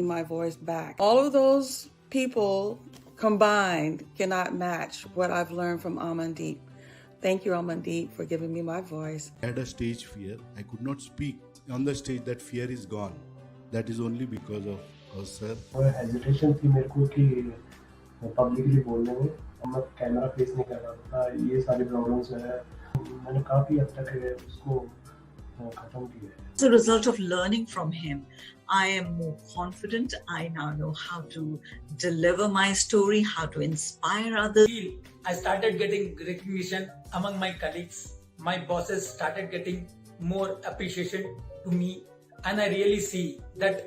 my voice back. All of those people combined cannot match what I've learned from Amandeep. Thank you, Amandeep, for giving me my voice. I had a stage fear. I could not speak on the stage. That fear is gone. That is only because of us, sir. Hesitation थी मेरे को कि publicly बोलने में, मैं camera face नहीं कर रहा था, ये सारी प्रॉब्लम्स है, मैंने काफ़ी हद तक उसको खत्म किया है. As a result of learning from him, I am more confident. I now know how to deliver my story, how to inspire others. I started getting recognition among my colleagues. My bosses started getting more appreciation to me, and I really see that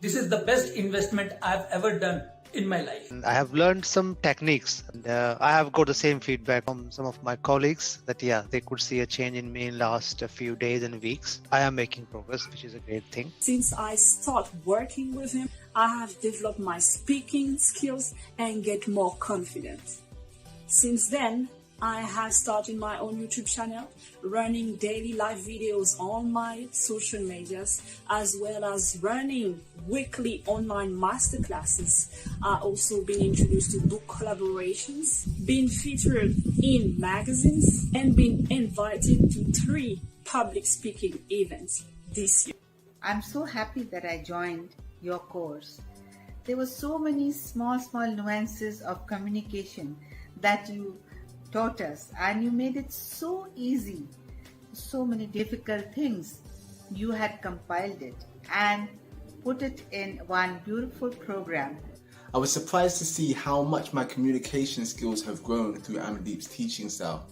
this is the best investment I've ever done in my life. I have learned some techniques, and I have got the same feedback from some of my colleagues that they could see a change in me in last few days and weeks. I am making progress, which is a great thing. Since I started working with him, I have developed my speaking skills and get more confident. Since then, I have started my own YouTube channel, running daily live videos on my social medias, as well as running weekly online masterclasses. I've also been introduced to book collaborations, been featured in magazines, and been invited to 3 public speaking events this year. I'm so happy that I joined your course. There were so many small nuances of communication that you taught us, and you made it so easy. So many difficult things, you had compiled it and put it in one beautiful program. I was surprised to see how much my communication skills have grown through Amandeep's teaching style.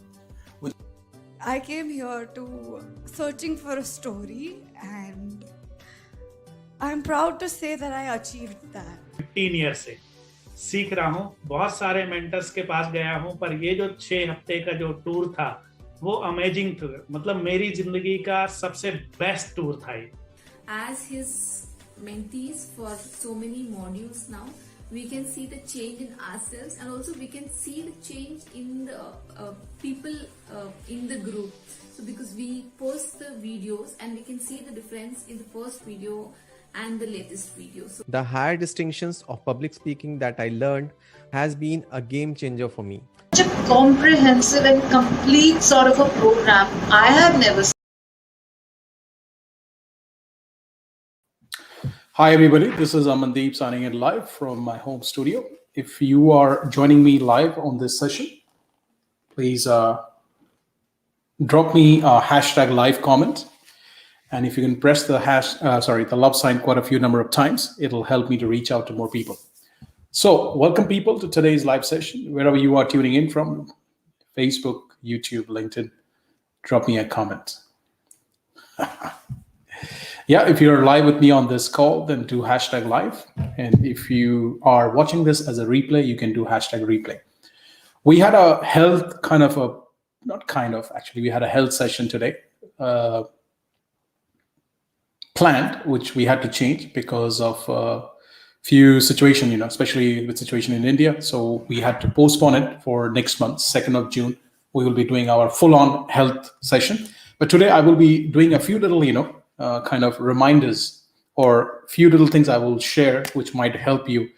I came here to searching for a story, and I'm proud to say that I achieved that. 15 years से सीख रहा हूँ, बहुत सारे mentors के पास गया हूँ, पर ये जो 6 हफ्ते का जो टूर था वो अमेजिंग था. मतलब मेरी जिंदगी का सबसे बेस्ट टूर था ये. As his mentees for so many modules now, we can see the change in ourselves, and also we can see the change in the people in the group. So because we post the videos and we can see the difference in the first video and the latest video. So the higher distinctions of public speaking that I learned has been a game changer for me. Such a comprehensive and complete sort of a program I have never seen. Hi everybody, this is Amandeep signing in live from my home studio. If you are joining me live on this session, please drop me a hashtag live comment. And if you can press the the love sign quite a few number of times, it'll help me to reach out to more people. So welcome people to today's live session, wherever you are tuning in from, Facebook, YouTube, LinkedIn, drop me a comment. If you're live with me on this call, then do hashtag live. And if you are watching this as a replay, you can do hashtag replay. We had a health we had a health session today. Planned, which we had to change because of a few situation, especially with situation in India. So we had to postpone it for next month, 2nd of June. We will be doing our full-on health session. But today I will be doing a few little, kind of reminders or few little things I will share, which might help you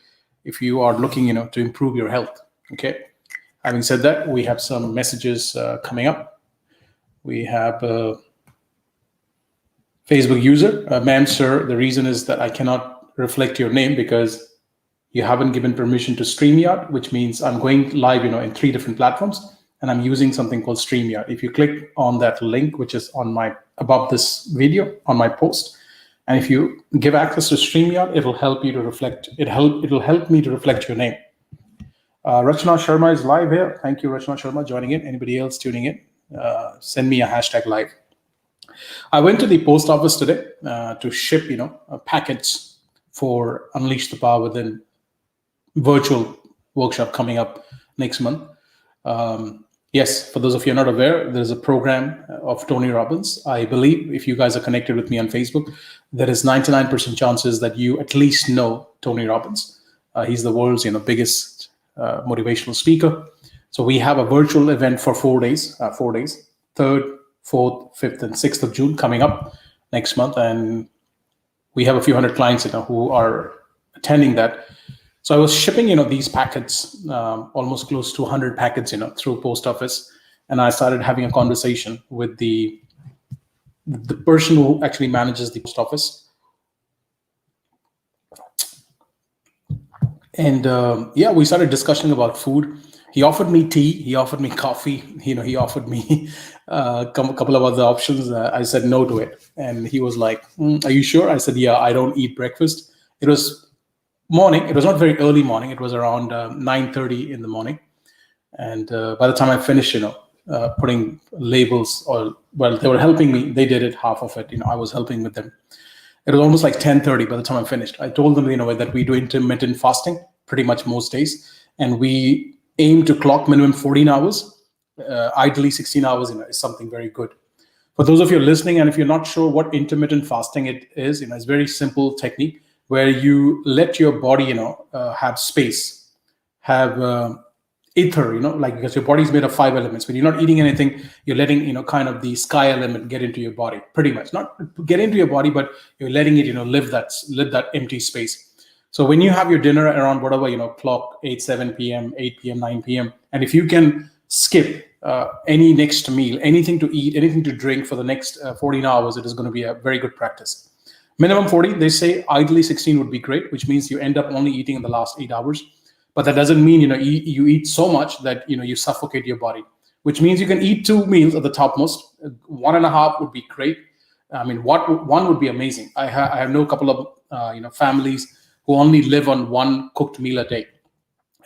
if you are looking, to improve your health. Okay. Having said that, we have some messages coming up. We have Facebook user, ma'am, sir, the reason is that I cannot reflect your name because you haven't given permission to StreamYard, which means I'm going live, in 3 different platforms, and I'm using something called StreamYard. If you click on that link, which is on above this video, on my post, and if you give access to StreamYard, it'll help you to reflect. It'll help me to reflect your name. Rachna Sharma is live here. Thank you, Rachna Sharma, joining in. Anybody else tuning in? Send me a hashtag live. I went to the post office today to ship, packets for Unleash the Power Within virtual workshop coming up next month. Yes, for those of you who are not aware, there's a program of Tony Robbins. I believe if you guys are connected with me on Facebook, there is 99% chances that you at least know Tony Robbins. He's the world's biggest motivational speaker. So we have a virtual event for 4 days, 3rd, 4th, 5th, and 6th of June coming up next month. And We have a few hundred clients, who are attending that. So I was shipping, these packets, almost close to 100 packets, through post office. And I started having a conversation with the person who actually manages the post office. And we started discussing about food. He offered me tea. He offered me coffee. He offered me a couple of other options. I said no to it. And he was like, are you sure? I said, yeah, I don't eat breakfast. It was morning. It was not very early morning. It was around 9:30 in the morning. And by the time I finished, putting labels, they were helping me. They did it, half of it. I was helping with them. It was almost like 10:30 by the time I finished. I told them, that we do intermittent fasting pretty much most days. And we aim to clock minimum 14 hours. Ideally 16 hours, is something very good. For those of you listening, and if you're not sure what intermittent fasting it is, it's a very simple technique where you let your body, have space, have ether, because your body is made of 5 elements. When you're not eating anything, you're letting, kind of the sky element get into your body, pretty much. Not get into your body, but you're letting it, live that empty space. So when you have your dinner around whatever, clock 7 p.m., 8 p.m., 9 p.m., and if you can skip any next meal, anything to eat, anything to drink for the next 14 hours, it is going to be a very good practice. Minimum 40, they say ideally 16 would be great, which means you end up only eating in the last 8 hours. But that doesn't mean, you eat so much that, you suffocate your body, which means you can eat 2 meals at the topmost. 1.5 would be great. I mean, one would be amazing. I have know a couple of, families who only live on 1 cooked meal a day.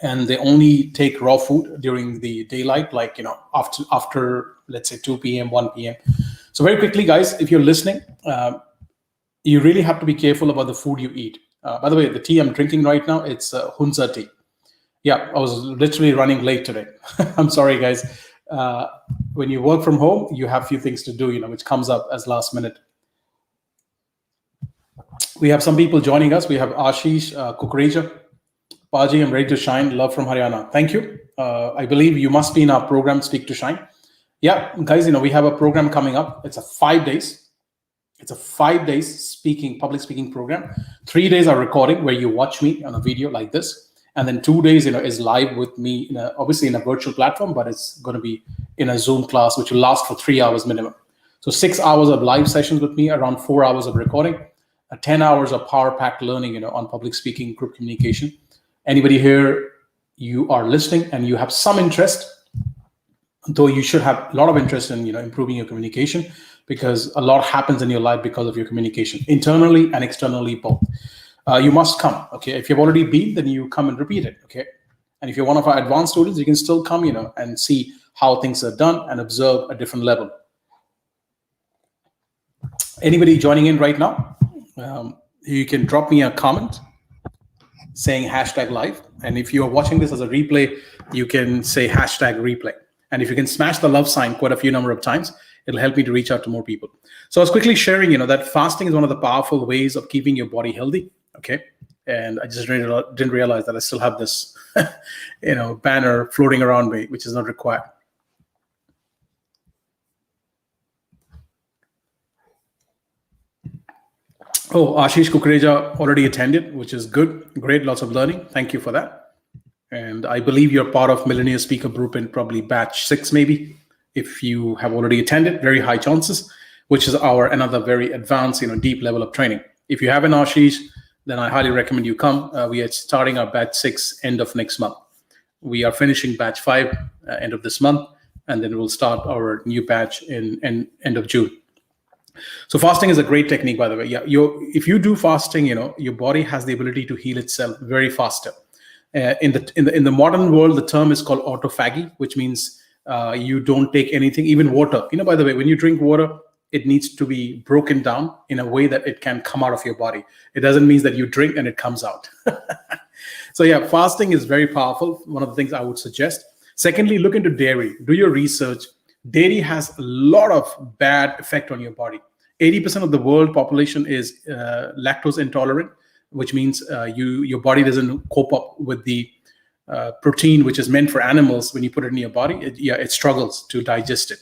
And they only take raw food during the daylight, like, after let's say 2 p.m., 1 p.m. So very quickly, guys, if you're listening, you really have to be careful about the food you eat. By the way, the tea I'm drinking right now, it's Hunza tea. Yeah, I was literally running late today. I'm sorry, guys. When you work from home, you have few things to do, which comes up as last minute. We have some people joining us. We have Ashish Kukreja. Paji, I'm ready to shine. Love from Haryana. Thank you. I believe you must be in our program, Speak to Shine. Yeah, guys, we have a program coming up. It's a 5 days. It's a 5 days public speaking program. 3 days are recording where you watch me on a video like this. And then 2 days, is live with me, obviously in a virtual platform, but it's going to be in a Zoom class, which will last for 3 hours minimum. So 6 hours of live sessions with me, around 4 hours of recording, 10 hours of power-packed learning, on public speaking, group communication. Anybody here, you are listening and you have some interest, though you should have a lot of interest in, improving your communication, because a lot happens in your life because of your communication, internally and externally both. You must come, okay? If you've already been, then you come and repeat it, okay? And if you're one of our advanced students, you can still come, and see how things are done and observe a different level. Anybody joining in right now, you can drop me a comment saying #live. And if you are watching this as a replay, you can say #replay. And if you can smash the love sign quite a few number of times, it'll help me to reach out to more people. So I was quickly sharing, that fasting is one of the powerful ways of keeping your body healthy. Okay. And I just didn't realize that I still have this, banner floating around me, which is not required. Oh, Ashish Kukreja already attended, which is good. Great. Lots of learning. Thank you for that. And I believe you're part of Millennial Speaker Group in probably batch 6, maybe. If you have already attended, very high chances, which is another very advanced, deep level of training. If you haven't, Ashish, then I highly recommend you come. We are starting our batch 6 end of next month. We are finishing batch 5 end of this month, and then we'll start our new batch in end of June. So fasting is a great technique, by the way. Yeah, if you do fasting, your body has the ability to heal itself very faster. In the modern world, the term is called autophagy, which means you don't take anything, even water. By the way, when you drink water, it needs to be broken down in a way that it can come out of your body. It doesn't mean that you drink and it comes out. So yeah, fasting is very powerful. One of the things I would suggest. Secondly, look into dairy. Do your research. Dairy has a lot of bad effect on your body. 80% of the world population is lactose intolerant, which means your body doesn't cope up with the protein which is meant for animals. When you put it in your body, it struggles to digest it.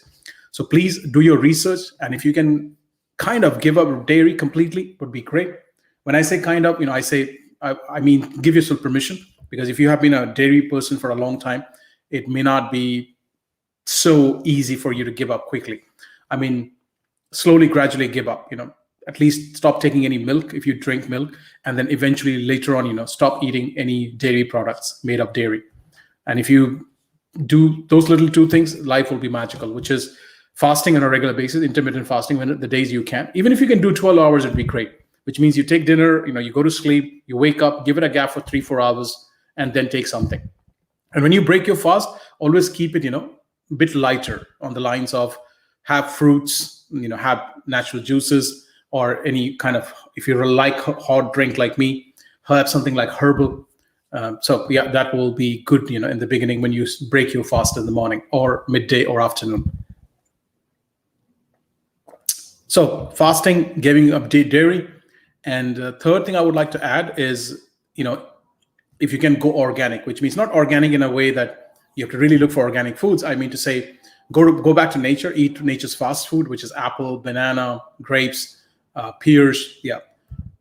So please do your research, and if you can kind of give up dairy completely, would be great. When I say kind of, I mean, give yourself permission, because if you have been a dairy person for a long time, it may not be so easy for you to give up quickly. I mean, slowly, gradually give up, at least stop taking any milk if you drink milk, and then eventually later on, stop eating any dairy products made of dairy. And if you do those little two things, life will be magical, which is fasting on a regular basis, intermittent fasting, when the days you can. Even if you can do 12 hours, it'd be great, which means you take dinner, you go to sleep, you wake up, give it a gap for 3-4 hours, and then take something. And when you break your fast, always keep it, a bit lighter, on the lines of have fruits, have natural juices, or any kind of, if you like hot drink like me, have something like herbal. So yeah, that will be good, in the beginning when you break your fast in the morning or midday or afternoon. So fasting, giving up dairy. And the third thing I would like to add is, if you can go organic, which means not organic in a way that you have to really look for organic foods. I mean to say, go back to nature, eat nature's fast food, which is apple, banana, grapes, pears. Yeah.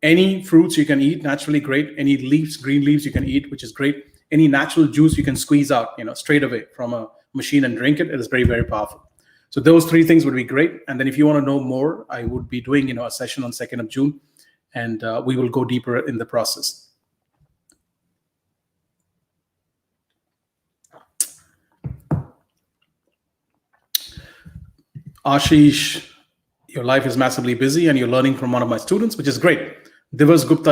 Any fruits you can eat, naturally great. Any leaves, green leaves you can eat, which is great. Any natural juice you can squeeze out, straight away from a machine and drink it. It is very, very powerful. So those three things would be great. And then if you want to know more, I would be doing, a session on 2nd of June, and we will go deeper in the process. Ashish, your life is massively busy and you're learning from one of my students, which is great. Divas Gupta,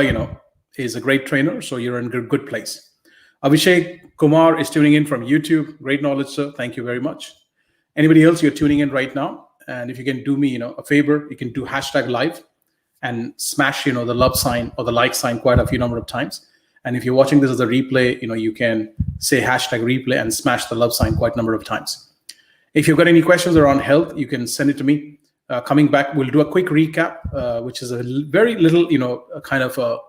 is a great trainer, so you're in a good place. Abhishek Kumar is tuning in from YouTube. Great knowledge, sir. Thank you very much. Anybody else, you're tuning in right now, and if you can do me, a favor, you can do #live and smash, the love sign or the like sign quite a few number of times. And if you're watching this as a replay, you can say #replay and smash the love sign quite a number of times. If you've got any questions around health, you can send it to me. Coming back, we'll do a quick recap, which is a very little, kind of a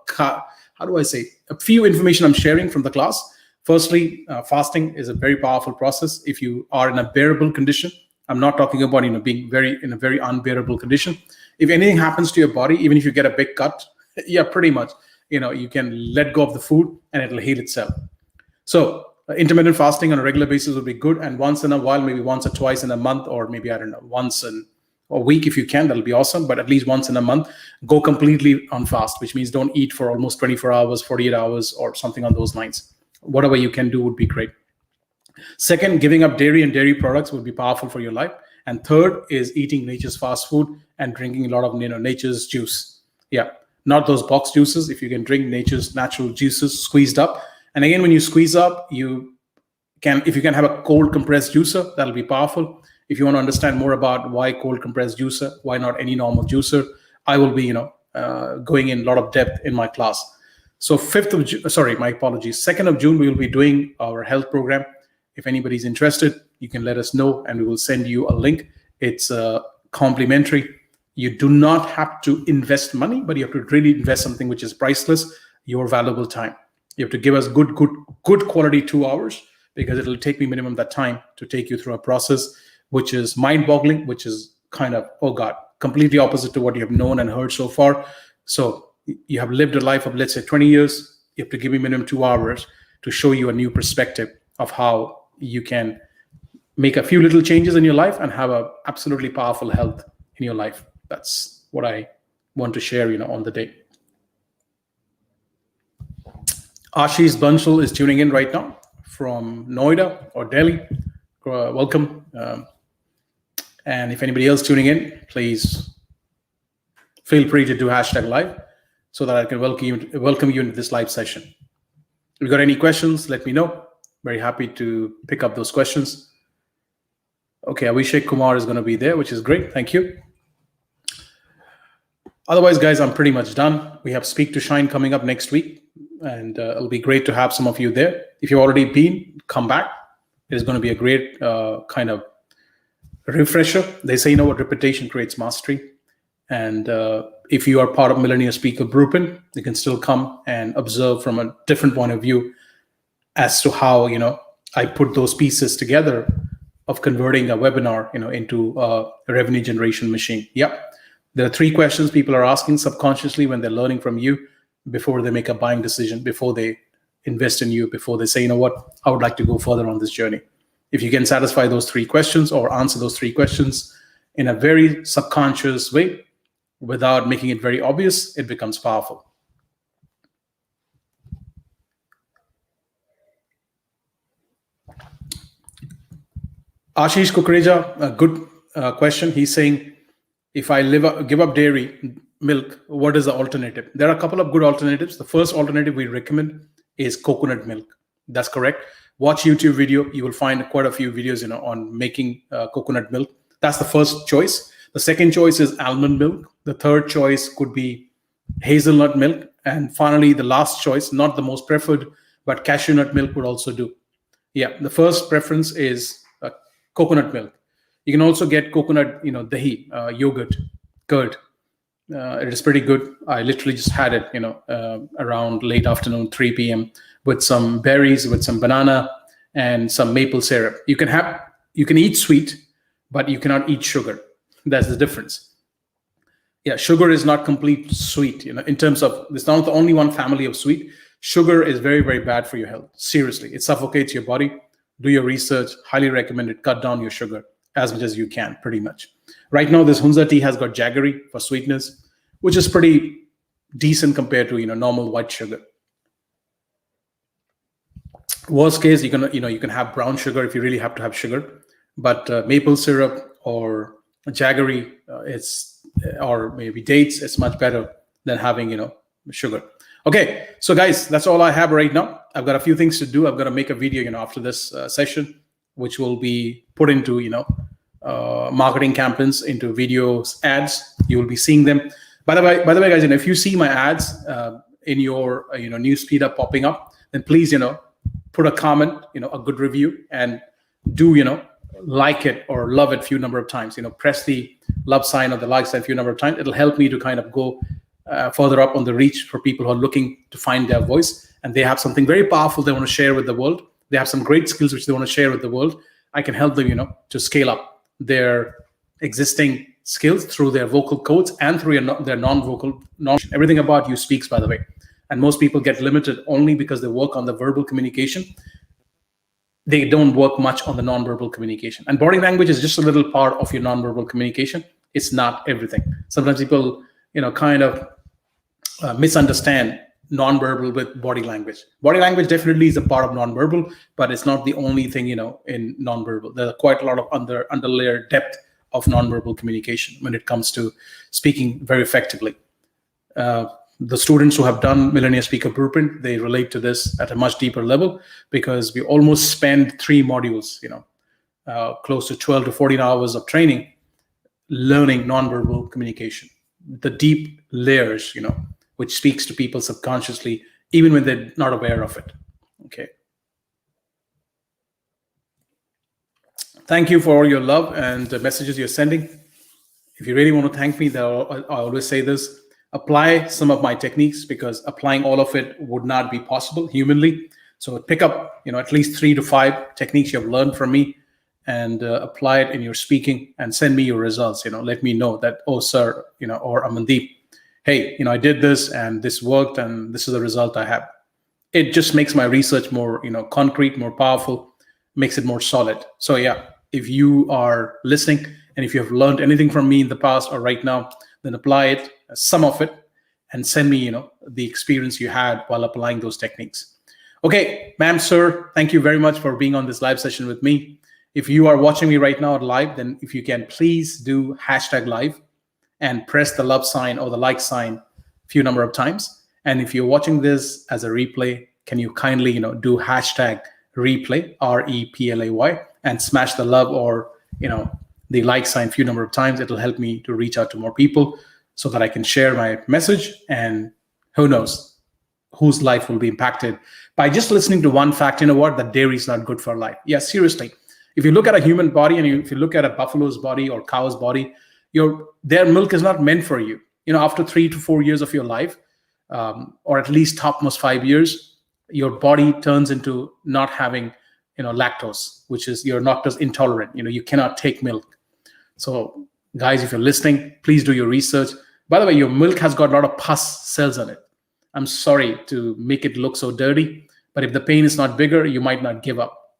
few information I'm sharing from the class. Firstly, fasting is a very powerful process. If you are in a bearable condition, I'm not talking about, being in a very unbearable condition. If anything happens to your body, even if you get a big cut, yeah, pretty much, you can let go of the food and it'll heal itself. So intermittent fasting on a regular basis would be good. And once in a while, maybe once or twice in a month, or maybe, I don't know, once in a week, if you can, that'll be awesome. But at least once in a month, go completely on fast, which means don't eat for almost 24 hours, 48 hours, or something on those lines. Whatever you can do would be great. Second, giving up dairy and dairy products would be powerful for your life. And third is eating nature's fast food and drinking a lot of nature's juice. Yeah, not those box juices. If you can drink nature's natural juices squeezed up. And again, when you squeeze up, if you can have a cold compressed juicer, that'll be powerful. If you want to understand more about why cold compressed juicer, why not any normal juicer, I will be, going in a lot of depth in my class. So 2nd of June, we will be doing our health program. If anybody's interested, you can let us know and we will send you a link. It's complimentary. You do not have to invest money, but you have to really invest something which is priceless, your valuable time. You have to give us good quality 2 hours, because it'll take me minimum that time to take you through a process which is mind-boggling, which is kind of, oh God, completely opposite to what you have known and heard so far. So you have lived a life of, let's say, 20 years. You have to give me minimum 2 hours to show you a new perspective of how you can make a few little changes in your life and have a absolutely powerful health in your life. That's what I want to share, on the day. Ashish Bansal is tuning in right now from Noida or Delhi. Welcome. And if anybody else tuning in, please feel free to do #live so that I can welcome you into this live session. If you've got any questions, let me know. Very happy to pick up those questions. Okay, Abhishek Kumar is going to be there, which is great. Thank you. Otherwise, guys, I'm pretty much done. We have Speak to Shine coming up next week, and it'll be great to have some of you there. If you've already been, come back. It is going to be a great kind of refresher. They say, what repetition creates mastery. And if you are part of Millennial Speaker Blueprint, you can still come and observe from a different point of view as to how, I put those pieces together of converting a webinar, into a revenue generation machine. Yep. There are 3 questions people are asking subconsciously when they're learning from you. before they make a buying decision, before they invest in you, before they say, you know what, I would like to go further on this journey. If you can satisfy those 3 questions or answer those 3 questions in a very subconscious way, without making it very obvious, it becomes powerful. Ashish Kukreja, a good question. He's saying, if I give up dairy milk, what is the alternative? There are a couple of good alternatives. The first alternative we recommend is coconut milk. That's correct. Watch YouTube video. You will find quite a few videos, on making coconut milk. That's the first choice. The second choice is almond milk. The third choice could be hazelnut milk. And finally, the last choice, not the most preferred, but cashew nut milk would also do. Yeah, the first preference is coconut milk. You can also get coconut, dahi, yogurt, curd. It is pretty good. I literally just had it, around late afternoon, 3 p.m. with some berries, with some banana and some maple syrup. You can eat sweet, but you cannot eat sugar. That's the difference. Yeah, sugar is not complete sweet. In terms of, it's not the only one family of sweet. Sugar is very, very bad for your health. Seriously, it suffocates your body. Do your research. Highly recommend it. Cut down your sugar as much as you can, pretty much. Right now, this Hunza tea has got jaggery for sweetness, which is pretty decent compared to normal white sugar. Worst case, you can have brown sugar if you really have to have sugar, but maple syrup or jaggery, or maybe dates, it's much better than having sugar. Okay, so guys, that's all I have right now. I've got a few things to do. I've got to make a video after this session, which will be put into marketing campaigns, into videos, ads. You will be seeing them. By the way, guys, if you see my ads in your newsfeed up popping up, then please put a comment, a good review, and do like it or love it few number of times. Press the love sign or the like sign few number of times. It'll help me to kind of go further up on the reach for people who are looking to find their voice, and they have something very powerful they want to share with the world. They have some great skills which they want to share with the world. I can help them, to scale up their existing skills through their vocal codes and through their non-vocal knowledge. Everything about you speaks, by the way. And most people get limited only because they work on the verbal communication. They don't work much on the non-verbal communication. And body language is just a little part of your non-verbal communication. It's not everything. Sometimes people, kind of misunderstand non-verbal with body language. Body language definitely is a part of non-verbal, but it's not the only thing, in non-verbal. There's quite a lot of underlayer depth of non-verbal communication when it comes to speaking very effectively. The students who have done Millionaire Speaker Blueprint, they relate to this at a much deeper level, because we almost spend 3 modules, close to 12 to 14 hours of training, learning non-verbal communication, the deep layers, which speaks to people subconsciously, even when they're not aware of it. Okay. Thank you for all your love and the messages you're sending. If you really want to thank me, I always say this: apply some of my techniques, because applying all of it would not be possible humanly. So pick up, at least 3 to 5 techniques you have learned from me, and apply it in your speaking, and send me your results. Let me know that, oh, sir, or Amandeep, hey, I did this and this worked, and this is the result I have. It just makes my research more, concrete, more powerful, makes it more solid. So yeah, if you are listening and if you have learned anything from me in the past or right now, then apply it, some of it, and send me, the experience you had while applying those techniques. Okay, ma'am, sir, thank you very much for being on this live session with me. If you are watching me right now live, then if you can, please do #live and press the love sign or the like sign a few number of times. And if you're watching this as a replay, can you kindly, do #replay, REPLAY, and smash the love or, the like sign a few number of times. It'll help me to reach out to more people so that I can share my message, and who knows whose life will be impacted by just listening to one fact. That dairy is not good for life. Yeah, seriously. If you look at a human body, and if you look at a buffalo's body or cow's body, their milk is not meant for you. After 3 to 4 years of your life, or at least topmost 5 years, your body turns into not having, lactose, which is you're lactose intolerant. You cannot take milk. So guys, if you're listening, please do your research. By the way, your milk has got a lot of pus cells in it. I'm sorry to make it look so dirty, but if the pain is not bigger, you might not give up.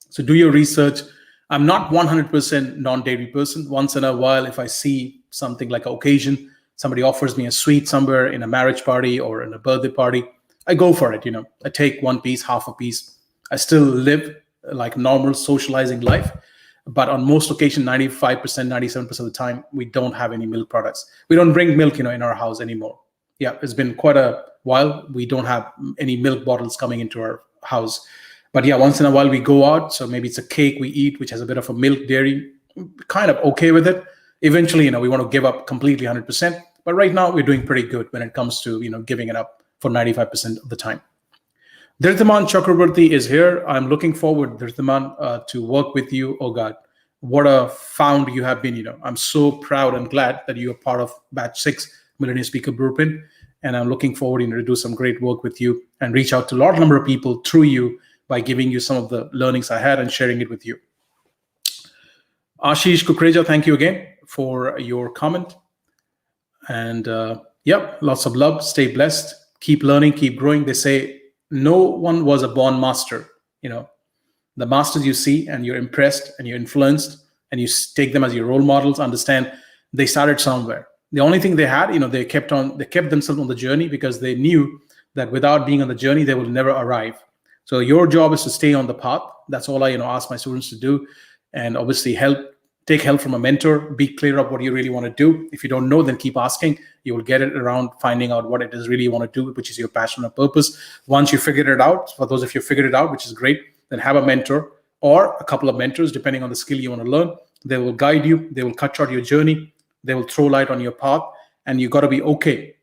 So do your research. I'm not 100% non-dairy person. Once in a while, if I see something like an occasion, somebody offers me a sweet somewhere in a marriage party or in a birthday party, I go for it. I take one piece, half a piece. I still live like normal socializing life. But on most occasions, 95%, 97% of the time, we don't have any milk products. We don't bring milk, in our house anymore. Yeah, it's been quite a while. We don't have any milk bottles coming into our house. But yeah, once in a while we go out. So maybe it's a cake we eat, which has a bit of a milk dairy, kind of okay with it. Eventually, we want to give up completely 100%. But right now we're doing pretty good when it comes to, giving it up for 95% of the time. Dirthaman Chakraborty is here. I'm looking forward, Dirthaman, to work with you. Oh God, what a found you have been. I'm so proud and glad that you are part of Batch 6 Millennium Speaker Blueprint. And I'm looking forward to do some great work with you and reach out to a large number of people through you by giving you some of the learnings I had and sharing it with you. Ashish Kukreja, thank you again for your comment. And lots of love. Stay blessed. Keep learning, keep growing. They say no one was a born master. The masters you see and you're impressed and you're influenced and you take them as your role models, understand they started somewhere. The only thing they had, they kept themselves on the journey because they knew that without being on the journey, they will never arrive. So your job is to stay on the path. That's all I, ask my students to do. And obviously take help from a mentor, be clear of what you really want to do. If you don't know, then keep asking. You will get it around finding out what it is really you want to do, which is your passion or purpose. Once you figure it out, for those of you who figured it out, which is great, then have a mentor or a couple of mentors, depending on the skill you want to learn. They will guide you. They will cut short your journey. They will throw light on your path. And you got to be okay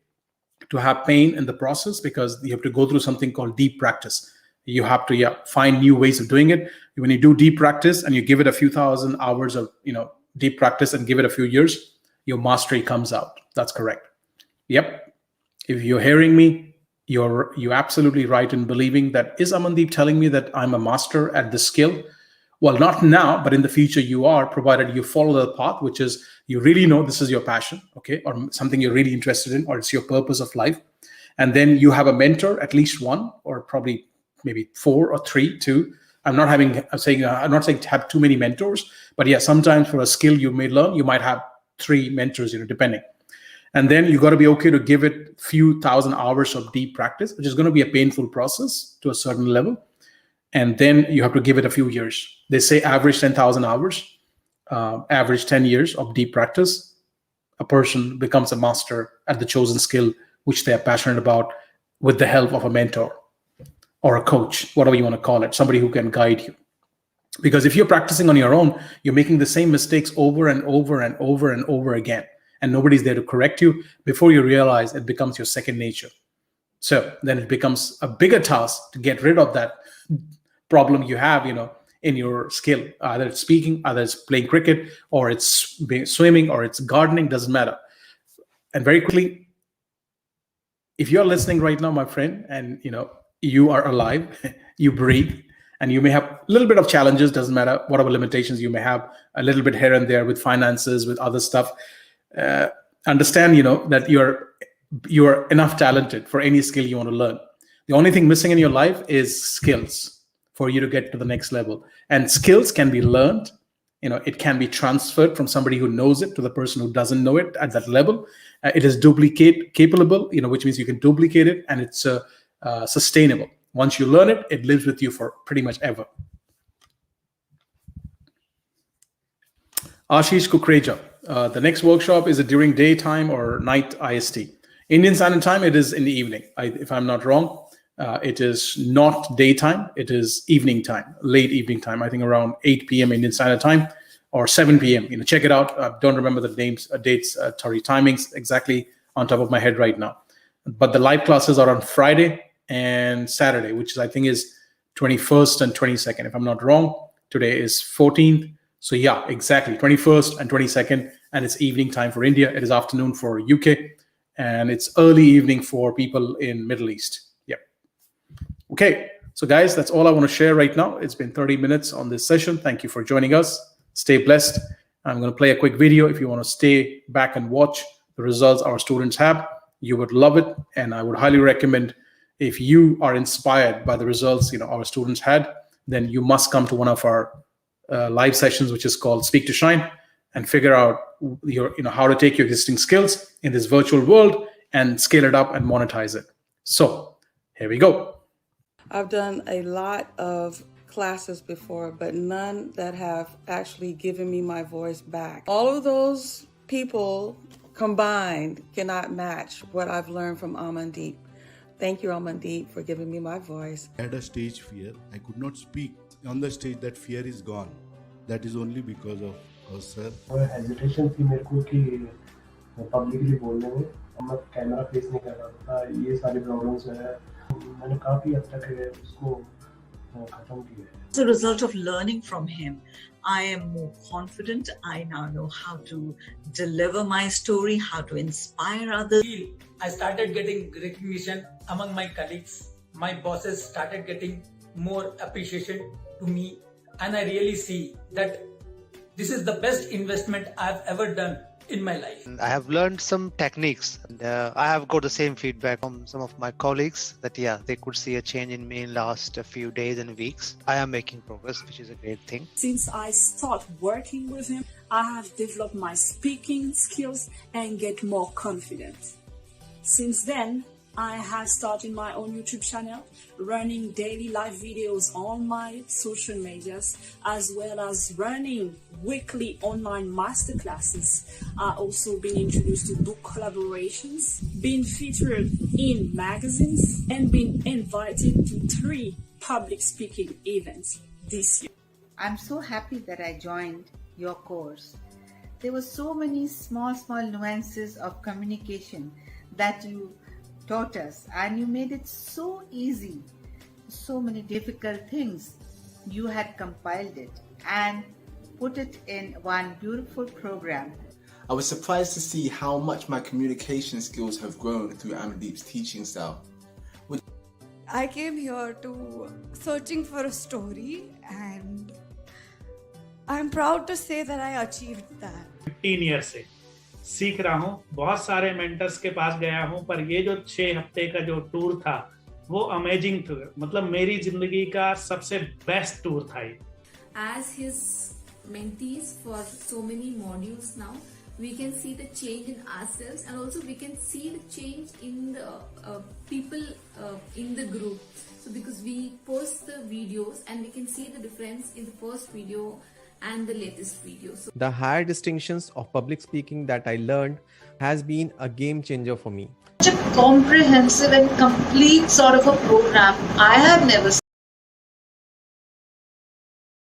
to have pain in the process because you have to go through something called deep practice. You have to find new ways of doing it. When you do deep practice and you give it a few thousand hours of deep practice and give it a few years, your mastery comes out. That's correct. Yep. If you're hearing me, you're absolutely right in believing that, is Amandeep telling me that I'm a master at this skill? Well, not now, but in the future you are, provided you follow the path, which is you really know this is your passion, okay, or something you're really interested in, or it's your purpose of life. And then you have a mentor, at least one, or probably maybe 4 or 3, 2. I'm not saying to have too many mentors, but yeah, sometimes for a skill you may learn, you might have 3 mentors, depending. And then you got to be okay to give it few thousand hours of deep practice, which is going to be a painful process to a certain level. And then you have to give it a few years. They say average 10,000 hours, average 10 years of deep practice. A person becomes a master at the chosen skill, which they are passionate about, with the help of a mentor or a coach, whatever you want to call it, somebody who can guide you. Because if you're practicing on your own, you're making the same mistakes over and over and over and over again. And nobody's there to correct you. Before you realize, it becomes your second nature. So then it becomes a bigger task to get rid of that problem you have, in your skill. Either it's speaking, either it's playing cricket, or it's swimming, or it's gardening, doesn't matter. And very quickly, if you're listening right now, my friend, and you are alive, you breathe, and you may have a little bit of challenges, doesn't matter, whatever limitations you may have, a little bit here and there with finances, with other stuff. Understand, that you're enough talented for any skill you want to learn. The only thing missing in your life is skills for you to get to the next level. And skills can be learned. It can be transferred from somebody who knows it to the person who doesn't know it at that level. It is duplicate capable, which means you can duplicate it, and it's sustainable. Once you learn it, it lives with you for pretty much ever. Ashish Kukreja. The next workshop, is it during daytime or night IST? Indian Standard Time, it is in the evening. If I'm not wrong, it is not daytime. It is evening time, late evening time. I think around 8 p.m. Indian Standard Time or 7 p.m. Check it out. Don't remember the names, dates, timings exactly on top of my head right now. But the live classes are on Friday and Saturday, which is, I think, is 21st and 22nd. If I'm not wrong, today is 14th. So yeah, exactly, 21st and 22nd, and it's evening time for India. It is afternoon for UK, and it's early evening for people in Middle East. Yep. Okay, so guys, that's all I want to share right now. It's been 30 minutes on this session. Thank you for joining us. Stay blessed. I'm going to play a quick video. If you want to stay back and watch the results our students have, You would love it, and I would highly recommend, if you are inspired by the results our students had, then you must come to one of our live sessions, which is called Speak to Shine, and figure out how to take your existing skills in this virtual world and scale it up and monetize it. So here we go. I've done a lot of classes before, but none that have actually given me my voice back. All of those people combined cannot match what I've learned from Amandeep. Thank you, Amandeep, for giving me my voice. I had a stage fear. I could not speak on the stage. That fear is gone. That is only because of us, sir. Hesitation थी मेरे को कि publicly बोलने में, मैं camera face नहीं कर रहा था, ये सारी प्रॉब्लम्स है, मैंने काफी हद तक उसको खत्म किया है. As a result of learning from him, I am more confident. I now know how to deliver my story, how to inspire others. I started getting recognition among my colleagues. My bosses started getting more appreciation to me, and I really see that this is the best investment I've ever done in my life. I have learned some techniques, and I have got the same feedback from some of my colleagues that they could see a change in me in last few days and weeks. I am making progress, which is a great thing. Since I started working with him, I have developed my speaking skills and get more confidence. Since then, I have started my own YouTube channel, running daily live videos on my social medias, as well as running weekly online masterclasses. I've also been introduced to book collaborations, been featured in magazines, and been invited to 3 public speaking events this year. I'm so happy that I joined your course. There were so many small nuances of communication that you taught us, and you made it so easy. So many difficult things, you had compiled it and put it in one beautiful program. I was surprised to see how much my communication skills have grown through Amandeep's teaching style. I came here to searching for a story, and I'm proud to say that I achieved that. 15 years से सीख रहा हूँ, बहुत सारे mentors के पास गया हूँ, पर ये जो 6 हफ्ते का जो टूर था वो अमेजिंग था. मतलब मेरी जिंदगी का सबसे बेस्ट टूर था ये. As his mentees for so many modules now, we can see the change in ourselves, and also we can see the change in the people in the group. So because we post the videos and we can see the difference in the first video and the latest video. So the higher distinctions of public speaking that I learned has been a game changer for me. Such a comprehensive and complete sort of a program I have never seen.